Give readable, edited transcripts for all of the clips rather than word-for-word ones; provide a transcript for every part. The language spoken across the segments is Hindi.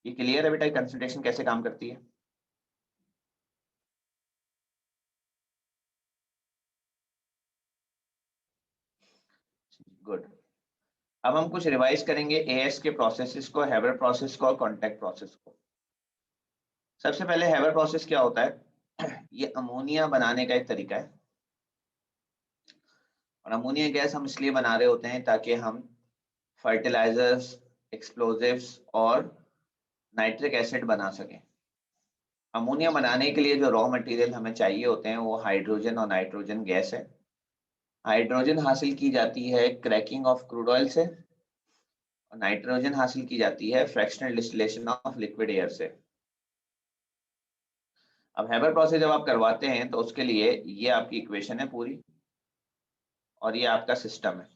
ये क्लियर है बेटा कंसंट्रेशन कैसे काम करती है? गुड। अब हम कुछ रिवाइज करेंगे एएस के प्रोसेसेस को, हेबर प्रोसेस को और कॉन्टैक्ट प्रोसेस को। सबसे पहले हेबर प्रोसेस क्या होता है? ये अमोनिया बनाने का एक तरीका है, और अमोनिया गैस हम इसलिए बना रहे होते हैं ताकि हम फर्टिलाइजर्स, एक्सप्लोजिव्स और नाइट्रिक एसिड बना सकें। अमोनिया बनाने के लिए जो रॉ मटेरियल हमें चाहिए होते हैं वो हाइड्रोजन और नाइट्रोजन गैस है। हाइड्रोजन हासिल की जाती है क्रैकिंग ऑफ क्रूड ऑयल से, और नाइट्रोजन हासिल की जाती है fractional distillation of liquid air से। अब हेबर प्रोसेस जब आप करवाते हैं तो उसके लिए ये आपकी इक्वेशन है पूरी, और ये आपका सिस्टम है।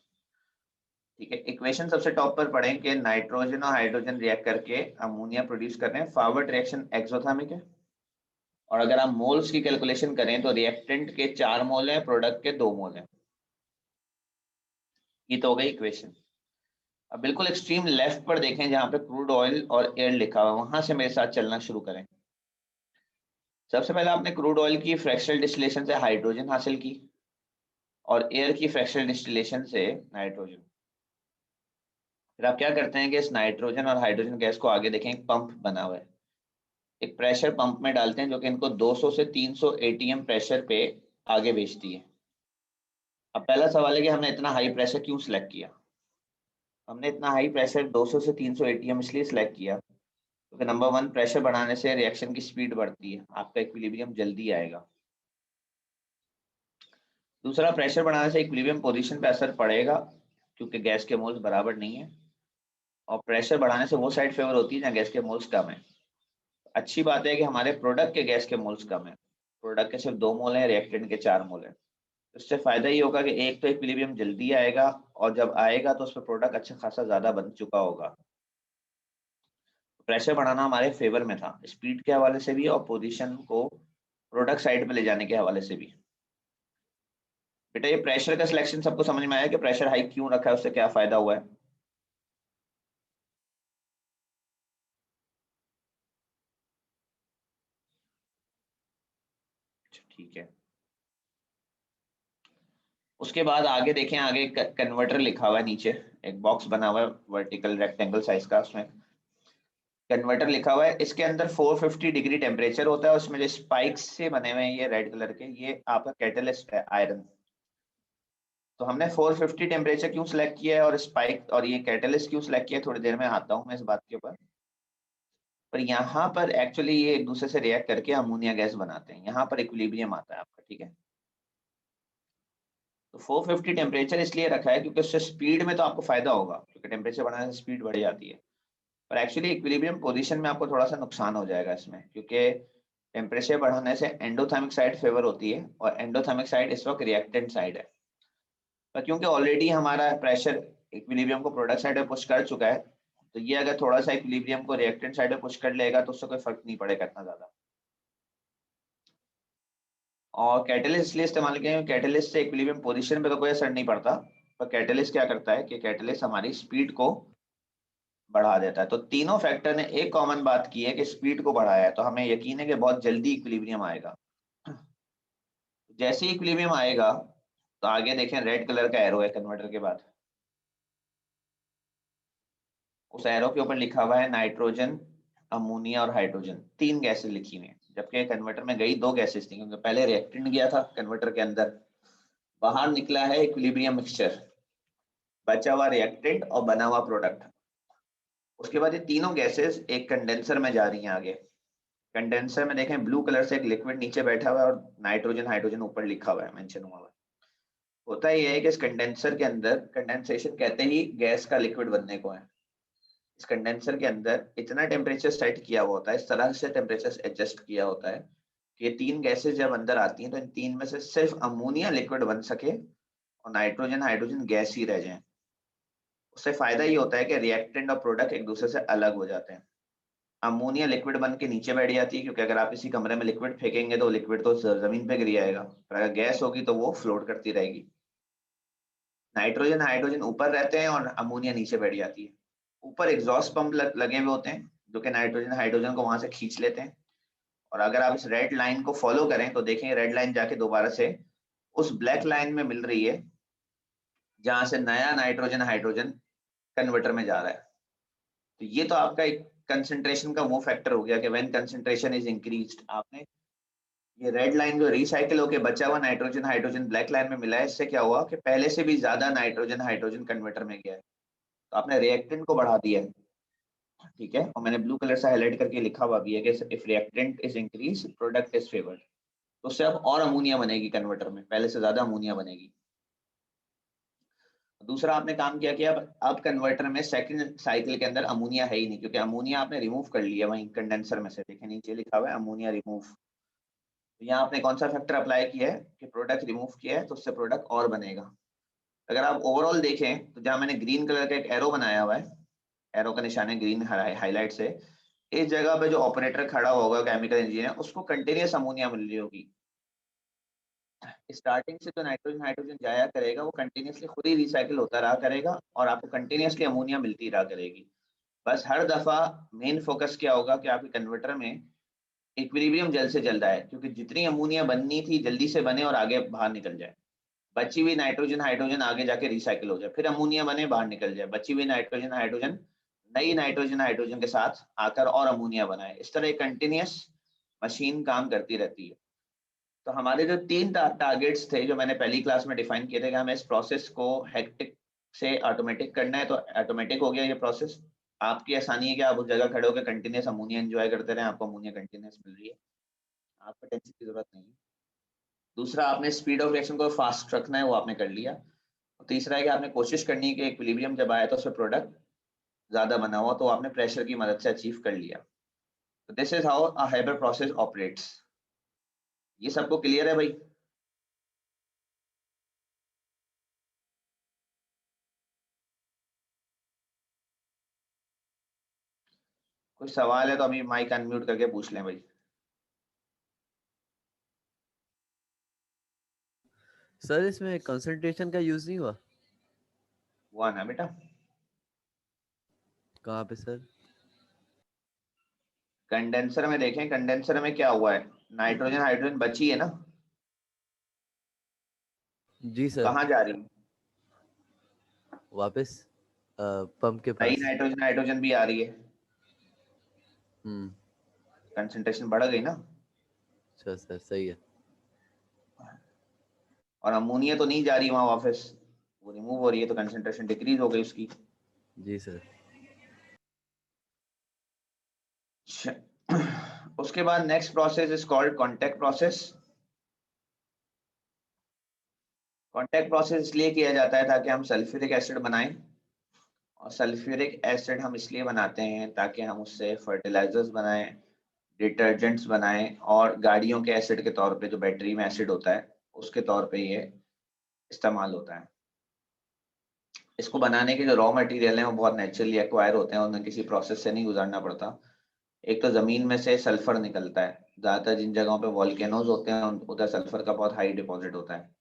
ठीक है, इक्वेशन सबसे टॉप पर पढ़ें कि नाइट्रोजन और हाइड्रोजन रिएक्ट करके अमोनिया प्रोड्यूस कर रहे हैं। फॉरवर्ड रिएक्शन एक्सोथर्मिक है, और अगर आप मोल्स की कैलकुलेशन करें तो रिएक्टेंट के 4 मोल हैं, प्रोडक्ट के 2 मोल हैं। ये तो हो गई इक्वेशन। अब बिल्कुल एक्सट्रीम लेफ्ट पर देखें जहां पे क्रूड ऑयल और एयर लिखा हुआ है, वहां से मेरे साथ चलना शुरू करें। सबसे पहले आपने क्रूड ऑयल की फ्रैक्शनल डिस्टिलेशन से हाइड्रोजन हासिल की, और एयर की फ्रैक्शनल डिस्टिलेशन से नाइट्रोजन। फिर आप क्या करते हैं कि इस नाइट्रोजन और हाइड्रोजन गैस को आगे देखें, एक पंप बना हुआ है, एक प्रेशर पंप में डालते हैं जो कि इनको 200 से 300 एटीएम प्रेशर पे आगे भेजती है। अब पहला सवाल है कि हमने इतना हाई प्रेशर क्यों सिलेक्ट किया? हमने इतना हाई प्रेशर 200 से 300 एटीएम इसलिए सिलेक्ट किया क्योंकि नंबर 1, प्रेशर बढ़ाने से रिएक्शन की स्पीड बढ़ती है, आपका इक्विलिब्रियम जल्दी आएगा। दूसरा, प्रेशर बढ़ाने से इक्विलिब्रियम पोजीशन पे असर पड़ेगा क्योंकि गैस के मोल्स बराबर नहीं है, और प्रेशर बढ़ाने से वो साइड फेवर होती है जहाँ गैस के मोल्स कम है। अच्छी बात है कि हमारे प्रोडक्ट के गैस के मोल्स कम है, प्रोडक्ट के सिर्फ 2 मोल हैं, रिएक्टेंट के 4 मोल हैं। इससे फायदा ये होगा कि एक तो इक्विलिब्रियम जल्दी आएगा, और जब आएगा तो उस पर प्रोडक्ट अच्छा खासा ज्यादा बन चुका होगा। प्रेशर बढ़ाना हमारे फेवर में था, स्पीड के हवाले से भी और पोजीशन को प्रोडक्ट साइड पे ले जाने के हवाले से भी। बेटा ये प्रेशर का सिलेक्शन सबको समझ में आया कि प्रेशर हाई क्यों रखा है, उससे क्या फायदा हुआ है? ठीक है, उसके बाद आगे देखें, आगे कन्वर्टर लिखा हुआ है, नीचे एक बॉक्स बना हुआ है वर्टिकल रेक्टेंगल साइज का, उसमें कन्वर्टर लिखा हुआ है। इसके अंदर 450 डिग्री टेम्परेचर होता है, उसमें जो स्पाइक्स से बने हुए हैं ये रेड कलर के, ये आपका कैटलिस्ट है आयरन। तो हमने 450 टेम्परेचर क्यों सिलेक्ट किया है और स्पाइक और ये कैटलिस्ट क्यों सिलेक्ट किया है, थोड़ी देर में आता हूँ मैं इस बात के ऊपर। पर यहाँ पर एक्चुअली ये एक दूसरे से रिएक्ट करके अमोनिया गैस बनाते हैं, यहाँ पर इक्विलिब्रियम आता है आपका। ठीक है, तो 450 टेम्परेचर इसलिए रखा है क्योंकि उससे स्पीड में तो आपको फायदा होगा, क्योंकि टेम्परेचर बढ़ाने से स्पीड बढ़ जाती है। पर एक्चुअली इक्विलिब्रियम पोजीशन में आपको थोड़ा सा नुकसान हो जाएगा इसमें, क्योंकि टेम्परेचर बढ़ाने से एंडोथर्मिक साइड फेवर होती है, और एंडोथर्मिक साइड इस वक्त रिएक्टेंट साइड है। पर क्योंकि ऑलरेडी हमारा प्रेशर इक्विलिब्रियम को प्रोडक्ट साइड में पुश कर चुका है, तो ये अगर थोड़ा सा इक्विलिब्रियम को रिएक्टेंट साइड में पुश कर लेगा तो उससे कोई फर्क नहीं पड़ेगा इतना ज्यादा। और कैटलिस्ट इसलिए इस्तेमाल किया है, कैटलिस्ट से इक्विलिब्रियम पोजीशन पे तो कोई असर नहीं पड़ता, पर कैटलिस्ट क्या करता है कि कैटलिस्ट हमारी स्पीड को बढ़ा देता है। तो तीनों फैक्टर ने एक कॉमन बात की है कि स्पीड को बढ़ाया है, तो हमें यकीन है कि बहुत जल्दी इक्विलिब्रियम आएगा। जैसे ही इक्विलिब्रियम आएगा तो आगे देखें रेड कलर का एरो है कन्वर्टर के बाद, उस एरो के ऊपर लिखा हुआ है नाइट्रोजन, अमोनिया और हाइड्रोजन, 3 गैसेस लिखी हुई हैं। जबकि कन्वर्टर में गई 2 गैसेस थी, क्योंकि पहले रिएक्टेंट गया था कन्वर्टर के अंदर, बाहर निकला है इक्विलिब्रियम मिक्सचर, बचा हुआ रिएक्टेंट और बना हुआ प्रोडक्ट। उसके बाद ये तीनों गैसेस एक कंडेंसर में जा रही हैं आगे। कंडेंसर में देखें ब्लू कलर से एक लिक्विड नीचे बैठा हुआ है, और नाइट्रोजन हाइड्रोजन ऊपर लिखा हुआ है, मेंशन हुआ हुआ है। होता ये है कि इस कंडेंसर के अंदर, कंडेंसेशन कहते ही गैस का लिक्विड बनने को है, इस कंडेंसर के अंदर इतना टेम्परेचर सेट किया हुआ होता है, इस तरह से टेम्परेचर एडजस्ट किया होता है कि ये 3 गैसेस जब अंदर आती हैं तो इन 3 में से सिर्फ अमोनिया लिक्विड बन सके और नाइट्रोजन हाइड्रोजन गैस ही रह जाए। उससे फायदा ये होता है कि रिएक्टेंट और प्रोडक्ट एक दूसरे से अलग हो जाते हैं। अमोनिया लिक्विड बन के नीचे बैठ जाती है, क्योंकि अगर आप इसी कमरे में लिक्विड फेंकेंगे तो लिक्विड तो जमीन पे गिर जाएगा, पर अगर गैस होगी तो वो फ्लोट करती रहेगी। नाइट्रोजन हाइड्रोजन ऊपर रहते हैं और अमोनिया नीचे बैठ जाती है। ऊपर एग्जॉस्ट पंप लगे हुए होते हैं, जो कि नाइट्रोजन हाइड्रोजन को वहां से खींच लेते हैं। और अगर आप इस रेड लाइन को फॉलो करें तो देखें रेड लाइन जाके दोबारा से उस ब्लैक लाइन में मिल रही है, जहां से नया नाइट्रोजन हाइड्रोजन कन्वर्टर में जा रहा है। तो ये तो आपका एक कंसंट्रेशन का वो फैक्टर हो गया कि व्हेन कंसंट्रेशन इज इंक्रीज्ड, आपने ये रेड लाइन जो रिसाइकिल होकर बचा हुआ नाइट्रोजन हाइड्रोजन ब्लैक लाइन में मिला है, इससे क्या हुआ कि पहले से भी ज्यादा नाइट्रोजन हाइड्रोजन कन्वर्टर में गया है, तो आपने रिएक्टेंट को बढ़ा दिया है। ठीक है, और मैंने ब्लू कलर से हाईलाइट करके लिखा हुआ भी है कि if reactant is increase product is favoured. तो उससे अब और अमोनिया बनेगी कन्वर्टर में, पहले से ज्यादा अमोनिया बनेगी। दूसरा आपने काम किया कि अब कन्वर्टर में सेकंड साइकिल के अंदर अमोनिया है ही नहीं, क्योंकि अमोनिया आपने रिमूव कर लिया वहीं कंडेंसर में से। देखें नीचे लिखा हुआ है अमोनिया रिमूव। तो यहाँ आपने कौन सा फैक्टर अप्लाई किया है कि प्रोडक्ट रिमूव किया है, तो उससे प्रोडक्ट और बनेगा। अगर आप ओवरऑल देखें तो जहाँ मैंने ग्रीन कलर का एक एरो बनाया हुआ है, एरो का निशान है ग्रीन हाईलाइट से, इस जगह पे जो ऑपरेटर खड़ा होगा केमिकल इंजीनियर, उसको कंटिन्यूस अमोनिया मिल रही होगी। स्टार्टिंग से जो नाइट्रोजन हाइड्रोजन जाया करेगा वो कंटिन्यूसली खुद ही रिसाइकिल होता रहा करेगा और आपको कंटिन्यूसली अमोनिया मिलती रहा करेगी। बस हर दफा मेन फोकस क्या होगा कि आपके कन्वर्टर में इक्विलिब्रियम जल्द से जल्द आए, क्योंकि जितनी अमोनिया बननी थी जल्दी से बने और आगे बाहर निकल जाए। बची हुई नाइट्रोजन हाइड्रोजन आगे जाके रिसाइकिल हो जाए, फिर अमोनिया बने बाहर निकल जाए, बची हुई नाइट्रोजन हाइड्रोजन नई नाइट्रोजन हाइड्रोजन के साथ आकर और अमोनिया बनाए। इस तरह एक कंटिन्यूस मशीन काम करती रहती है। तो हमारे जो तीन टारगेट्स थे जो मैंने पहली क्लास में डिफाइन किए थे कि हमें इस प्रोसेस को हेक्टिक से ऑटोमेटिक करना है, तो ऑटोमेटिक हो गया ये प्रोसेस। आपकी आसानी है कि आप उस जगह खड़े होकर कंटिन्यूस अमोनिया एंजॉय करते रहे, आपको अमोनिया कंटिन्यूस मिल रही है, आपको टेंशन की जरूरत नहीं है। दूसरा, आपने स्पीड ऑफ रिएक्शन को फास्ट रखना है, वो आपने कर लिया। और तीसरा है कि आपने कोशिश करनी है कि इक्विलिब्रियम जब आया तो उसमें प्रोडक्ट ज्यादा बना हुआ, तो आपने प्रेशर की मदद से अचीव कर लिया। तो this is how a hyper process operates. ये सबको क्लियर है भाई? कोई सवाल है तो अभी माइक अनम्यूट करके पूछ लें भाई। सर इसमें कंसंट्रेशन का यूज नहीं हुआ? हुआ ना बेटा? कहाँ पे सर? कंडेंसर में देखें, कंडेंसर में क्या हुआ है, नाइट्रोजन हाइड्रोजन बची है ना, जी वो सर। कहाँ जा रही है? वापस पंप के नई पास। नाइट्रोजन हाइड्रोजन भी आ रही है, हम्म। कंसंट्रेशन बढ़ गई ना। अच्छा सर, सही है। और अमोनिया तो नहीं जा रही वहां वापस, वो रिमूव हो रही है, तो कंसंट्रेशन डिक्रीज हो गई उसकी। जी सर। उसके बाद next process is called contact process. Contact process इसलिए किया जाता है ताकि हम सल्फ्यूरिक एसिड बनाएं, और सल्फ्यूरिक एसिड हम इसलिए बनाते हैं ताकि हम उससे फर्टिलाइजर्स बनाएं, डिटर्जेंट्स बनाएं, और गाड़ियों के एसिड के तौर पे जो बैटरी में एसिड होता है उसके तौर पे ये इस्तेमाल होता है। इसको बनाने के जो रॉ मटेरियल हैं वो बहुत नेचुरली एक्वायर होते हैं, उन्हें किसी प्रोसेस से नहीं गुजरना पड़ता। एक तो जमीन में से सल्फर निकलता है, ज्यादातर जिन जगहों पे वॉल्केनोज होते हैं उधर सल्फर का बहुत हाई डिपॉजिट होता है।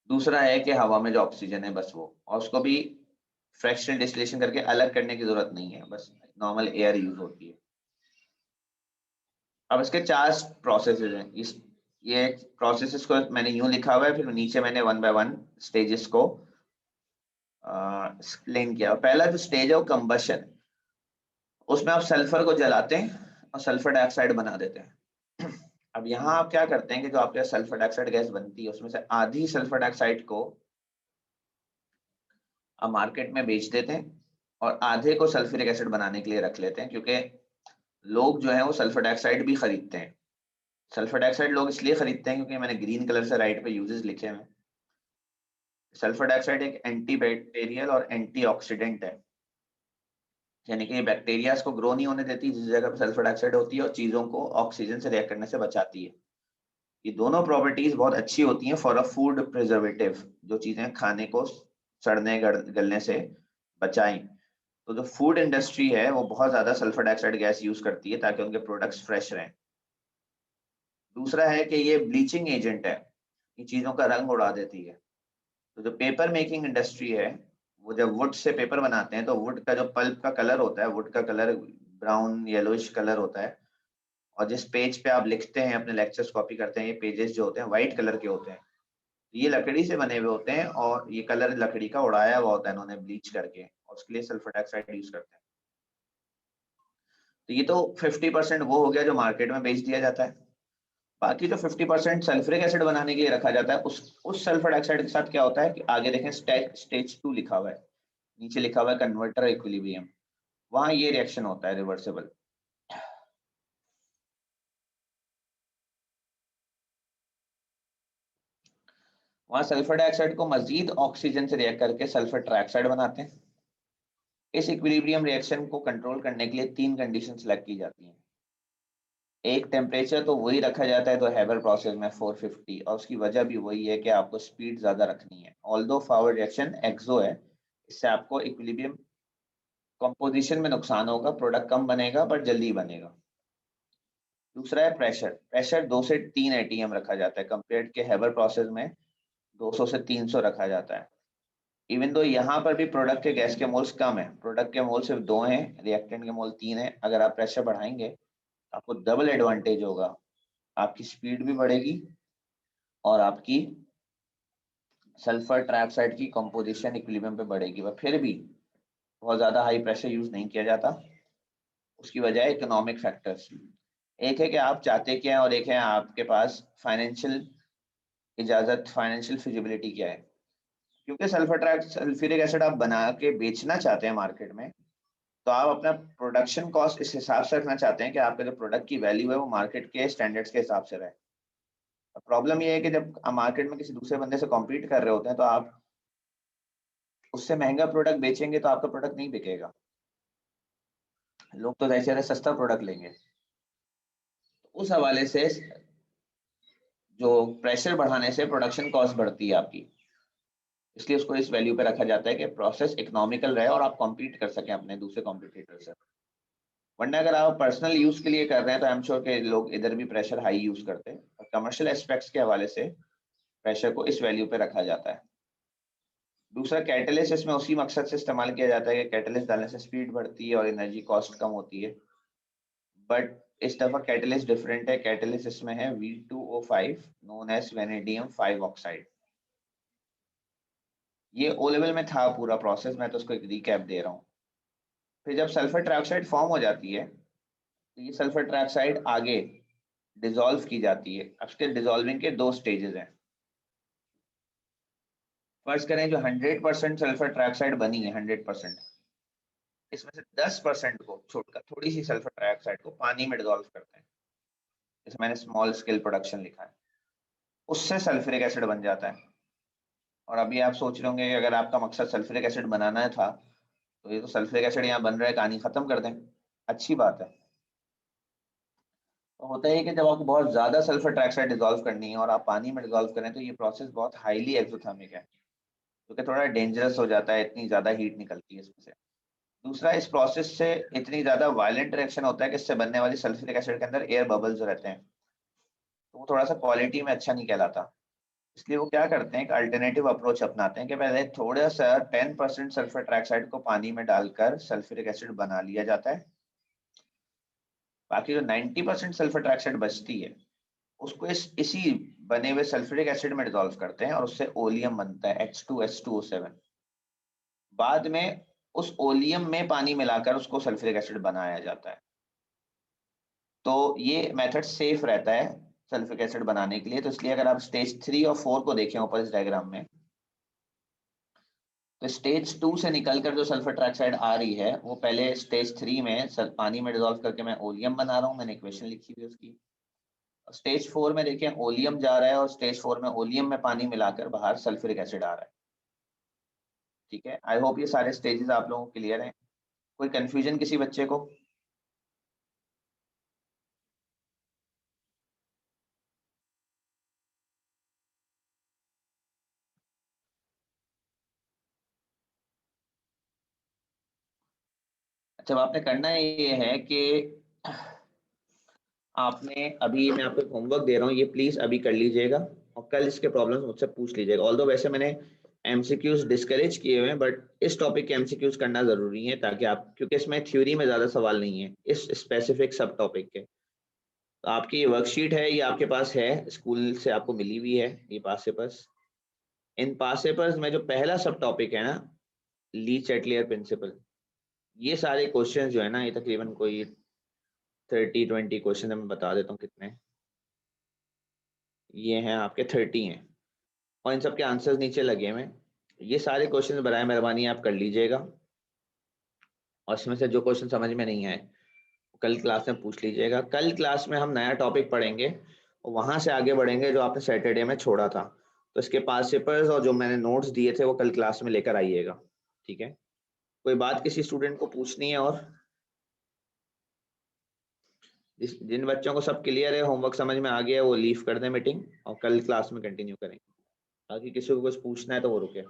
दूसरा है कि हवा में जो ऑक्सीजन है बस वो, और उसको भी फ्रैक्शनल डिस्टिलेशन करके अलग करने की जरूरत नहीं है, बस नॉर्मल एयर यूज होती है। अब इसके चार प्रोसेसेस हैं। इस ये प्रोसेसेस को मैंने यूं लिखा हुआ है, फिर नीचे मैंने वन बाय वन स्टेजेस को एक्सप्लेन किया। पहला जो स्टेज है वो कंबशन, उसमें आप सल्फर को जलाते हैं और सल्फर डाइऑक्साइड बना देते हैं। अब यहाँ आप क्या करते हैं कि जो आपके सल्फर डाइऑक्साइड गैस बनती है उसमें से आधी सल्फर डाइऑक्साइड को आप मार्केट में बेच देते हैं और आधे को सल्फ्यूरिक एसिड बनाने के लिए रख लेते हैं, क्योंकि लोग जो है वो सल्फर डाइऑक्साइड भी खरीदते हैं। सल्फर डाइऑक्साइड लोग इसलिए खरीदते हैं क्योंकि मैंने ग्रीन कलर से राइट पे यूजेस लिखे हैं। सल्फर डाइऑक्साइड एक एंटी बैक्टीरियल और एंटीऑक्सीडेंट है, यानी कि बैक्टीरिया को ग्रो नहीं होने देती जिस जगह पर सल्फर डाइऑक्साइड होती है, और चीजों को ऑक्सीजन से रिएक्ट करने से बचाती है। ये दोनों प्रॉपर्टीज बहुत अच्छी होती हैं फॉर अ फूड प्रिजर्वेटिव, जो चीजें खाने को सड़ने गलने से बचाएं। तो जो फूड इंडस्ट्री है वो बहुत ज्यादा सल्फर डाइऑक्साइड गैस यूज करती है ताकि उनके प्रोडक्ट्स फ्रेश रहें। दूसरा है कि ये ब्लीचिंग एजेंट है, ये चीजों का रंग उड़ा देती है। तो जो पेपर मेकिंग इंडस्ट्री है वो जब वुड से पेपर बनाते हैं तो वुड का जो पल्प का कलर होता है, वुड का कलर ब्राउन येलोइश कलर होता है, और जिस पेज पे आप लिखते हैं अपने लेक्चर्स कॉपी करते हैं, ये पेजेस जो होते हैं व्हाइट कलर के होते हैं। ये लकड़ी से बने हुए होते हैं और ये कलर लकड़ी का उड़ाया हुआ होता है इन्होंने ब्लीच करके, और उसके लिए सल्फर डाइऑक्साइड यूज करते हैं। तो ये तो 50% वो हो गया जो मार्केट में बेच दिया जाता है। बाकी जो 50% सल्फ्यूरिक एसिड बनाने के लिए रखा जाता है, उस सल्फर डाइऑक्साइड के साथ क्या होता है कि आगे देखें स्टेज 2 लिखा हुआ है, नीचे लिखा हुआ है कन्वर्टर इक्विलिब्रियम, वहां ये रिएक्शन होता है रिवर्सिबल। वहां सल्फर डाइऑक्साइड को मजीद ऑक्सीजन से रिएक्ट करके सल्फर ट्राइऑक्साइड बनाते हैं। इस इक्विलिब्रियम रिएक्शन को कंट्रोल करने के लिए 3 कंडीशन सेलेक्ट की जाती हैं। एक टेम्परेचर तो वही रखा जाता है तो हैबर प्रोसेस में 450, और उसकी वजह भी वही है कि आपको स्पीड ज्यादा रखनी है। ऑल्दो फॉरवर्ड रिएक्शन एक्सो है, इससे आपको इक्विलिब्रियम कंपोजिशन में नुकसान होगा, प्रोडक्ट कम बनेगा बट जल्दी बनेगा। दूसरा है प्रेशर। प्रेशर 2 से 3 एटीएम रखा जाता है, कंपेयर्ड के हैबर प्रोसेस में 200 से 300 रखा जाता है। इवन दो यहाँ पर भी प्रोडक्ट के गैस के मोल्स कम है, प्रोडक्ट के मोल सिर्फ 2 हैं, रिएक्टेंट के मोल 3 है। अगर आप प्रेशर बढ़ाएंगे आपको डबल एडवांटेज होगा, आपकी स्पीड भी बढ़ेगी और आपकी सल्फर ट्राइऑक्साइड की कंपोजिशन इक्विलिब्रियम पे बढ़ेगी। पर फिर भी बहुत ज्यादा हाई प्रेशर यूज नहीं किया जाता। उसकी वजह है इकोनॉमिक फैक्टर्स। एक है कि आप चाहते क्या हैं, और एक है आपके पास फाइनेंशियल इजाजत, फाइनेंशियल फिजिबिलिटी क्या है। क्योंकि सल्फ्यूरिक एसिड आप बना के बेचना चाहते हैं मार्केट में, तो आप अपना प्रोडक्शन कॉस्ट इस हिसाब से रखना चाहते हैं कि आपका जो प्रोडक्ट की वैल्यू है वो मार्केट के स्टैंडर्ड्स के हिसाब से रहे। प्रॉब्लम ये है कि जब आप मार्केट में किसी दूसरे बंदे से कॉम्पीट कर रहे होते हैं तो आप उससे महंगा प्रोडक्ट बेचेंगे तो आपका प्रोडक्ट नहीं बिकेगा, लोग तो जैसे सस्ता प्रोडक्ट लेंगे। उस हवाले से जो प्रेशर बढ़ाने से प्रोडक्शन कॉस्ट बढ़ती है आपकी, इसलिए उसको इस वैल्यू पे रखा जाता है कि प्रोसेस इकोनॉमिकल रहे और आप कॉम्पीट कर सकें अपने दूसरे कॉम्पिटिटर से। वरना अगर आप पर्सनल यूज के लिए कर रहे हैं तो आई एम श्योर के लोग इधर भी प्रेशर हाई यूज करते हैं, और कमर्शियल एस्पेक्ट्स के हवाले से प्रेशर को इस वैल्यू पे रखा जाता है। दूसरा कैटलिस्ट, इसमें उसी मकसद से इस्तेमाल किया जाता है कि कैटलिस्ट डालने से स्पीड बढ़ती है और एनर्जी कॉस्ट कम होती है। बट इस दफा कैटलिस्ट डिफरेंट है। कैटलिस्ट इसमें है V2O5 known as vanadium 5 oxide. ये ओ लेवल में था पूरा प्रोसेस, मैं तो उसको एक रिकैप दे रहा हूँ। फिर जब सल्फर ट्राइऑक्साइड फॉर्म हो जाती है तो ये सल्फर ट्राइऑक्साइड आगे डिसॉल्व की जाती है। अब इसके डिसॉल्विंग के 2 स्टेजेस हैं। फर्स्ट करें जो 100% सल्फर ट्राइऑक्साइड बनी है 100%, इसमें से 10% को छोड़कर थोड़ी सी सल्फर ट्राइऑक्साइड को पानी में डिसॉल्व करते हैं। इसमें मैंने स्मॉल स्केल प्रोडक्शन लिखा है। उससे सल्फ्यूरिक एसिड बन जाता है। और अभी आप सोच रहे होंगे कि अगर आपका मकसद सल्फ्यूरिक एसिड बनाना था तो ये तो सल्फ्यूरिक एसिड यहाँ बन रहा है, कहानी खत्म कर दें। अच्छी बात है। तो होता है कि जब आपको बहुत ज्यादा सल्फर ट्राइऑक्साइड डिसॉल्व करनी है और आप पानी में डिसॉल्व करें तो ये प्रोसेस बहुत हाईली एक्सोथर्मिक है, जो कि थोड़ा डेंजरस हो जाता है, इतनी ज्यादा हीट निकलती है इसमें से। दूसरा, इस प्रोसेस से इतनी ज्यादा वायलेंट रिएक्शन होता है कि इससे बनने वाली सल्फ्यूरिक एसिड के अंदर एयर बबल्स रहते हैं, तो वो थोड़ा सा क्वालिटी में अच्छा नहीं कहलाता। इसलिए वो क्या करते हैं, एक अल्टरनेटिव अप्रोच अपनाते हैं कि पहले थोड़ा सा 10% सल्फर ट्राइऑक्साइड को पानी में डालकर सल्फ्यूरिक एसिड बना लिया जाता है। बाकी जो 90% सल्फर ट्राइऑक्साइड बचती है उसको इसी बने हुए सल्फ्यूरिक एसिड में डिसॉल्व करते हैं और उससे ओलियम बनता है H2SO7। बाद में उस ओलियम में पानी मिलाकर उसको सल्फ्यूरिक एसिड बनाया जाता है। तो ये मेथड सेफ रहता है सल्फ्यूरिक एसिड बनाने के लिए। तो इसलिए अगर आप स्टेज 3 और 4 को देखें ऊपर इस डायग्राम में, तो स्टेज 2 से निकलकर जो सल्फर ट्राइऑक्साइड आ रही है वो पहले स्टेज 3 में पानी में डिसॉल्व करके मैं ओलियम बना रहा हूँ, मैंने इक्वेशन लिखी हुई है उसकी। स्टेज 4 में देखें ओलियम जा रहा है और स्टेज 4 में ओलियम में पानी मिलाकर बाहर सल्फ्यूरिक एसिड आ रहा है। ठीक है, आई होप ये सारे स्टेजेस आप लोगों को क्लियर हैं। कोई कंफ्यूजन किसी बच्चे को? अच्छा, आपने करना ये है कि आपने अभी, मैं आपको होमवर्क दे रहा हूँ, ये प्लीज अभी कर लीजिएगा और कल इसके प्रॉब्लम्स मुझसे पूछ लीजिएगा। ऑल्दो वैसे मैंने एमसीक्यूज डिस्करेज किए हुए हैं, बट इस टॉपिक के एमसीक्यूज करना जरूरी है ताकि आप, क्योंकि इसमें थ्योरी में ज्यादा सवाल नहीं है इस स्पेसिफिक सब टॉपिक के। तो आपकी ये वर्कशीट है, ये आपके पास है, स्कूल से आपको मिली हुई है ये पास पेपर्स। इन पास पेपर्स में जो पहला सब टॉपिक है ना, ली चैटलियर प्रिंसिपल, ये सारे क्वेश्चंस जो है ना, ये तकरीबन कोई 30-20 क्वेश्चन मैं बता देता हूँ कितने। ये हैं आपके 30 हैं, और इन सब के आंसर्स नीचे लगे हुए हैं। ये सारे क्वेश्चन बराए मेहरबानी आप कर लीजिएगा, और इसमें से जो क्वेश्चन समझ में नहीं आए कल क्लास में पूछ लीजिएगा। कल क्लास में हम नया टॉपिक पढ़ेंगे और वहां से आगे बढ़ेंगे जो आपने सैटरडे में छोड़ा था। तो इसके पास पेपर्स और जो मैंने नोट्स दिए थे वो कल क्लास में लेकर आइएगा, ठीक है। कोई बात किसी स्टूडेंट को पूछनी है? और जिन बच्चों को सब क्लियर है, होमवर्क समझ में आ गया है, वो लीव कर दें मीटिंग, और कल क्लास में कंटिन्यू करेंगे। बाकी किसी को कुछ पूछना है तो वो रुके।